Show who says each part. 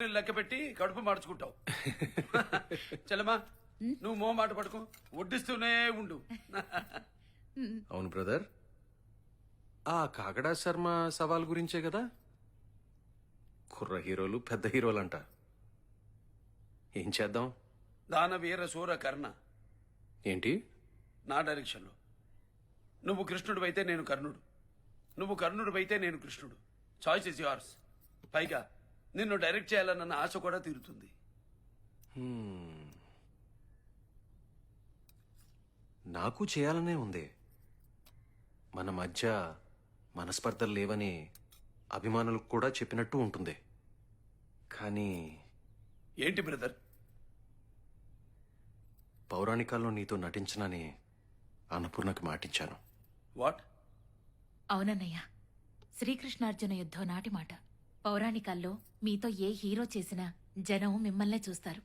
Speaker 1: లెక్క పెట్టి కడుపు మార్చుకుంటావు. చలమా నువ్వు మో మాట పడుకో, వడ్డిస్తూనే ఉండు.
Speaker 2: అవును బ్రదర్, ఆ కాకడా శర్మ సవాల్ గురించే కదా. కుర్ర హీరోలు పెద్ద హీరోలంట. ఏం చేద్దాం?
Speaker 1: దానవీర సూర కర్ణ
Speaker 2: ఏంటి?
Speaker 1: నా డైరెక్షన్లో. నువ్వు కృష్ణుడు అయితే నేను కర్ణుడు, నువ్వు కర్ణుడు అయితే నేను కృష్ణుడు. Choice is yours. పైగా నిన్ను డైరెక్ట్ చేయాలన్న ఆశ కూడా తీరుతుంది.
Speaker 2: నాకు చేయాలనే ఉంది. మన మధ్య మనస్పర్ధలు లేవని అభిమానులకు కూడా చెప్పినట్టు ఉంటుంది. కానీ
Speaker 1: ఏంటి బ్రదర్?
Speaker 2: పౌరాణికాల్లో నీతో నటించనని అన్నపూర్ణకి మాటించాను.
Speaker 1: వాట్?
Speaker 3: అవునన్నయ్య, శ్రీకృష్ణార్జున యుద్ధం నాటి మాట. పౌరాణికాల్లో మీతో ఏ హీరో చేసినా జనం మిమ్మల్నే చూస్తారు.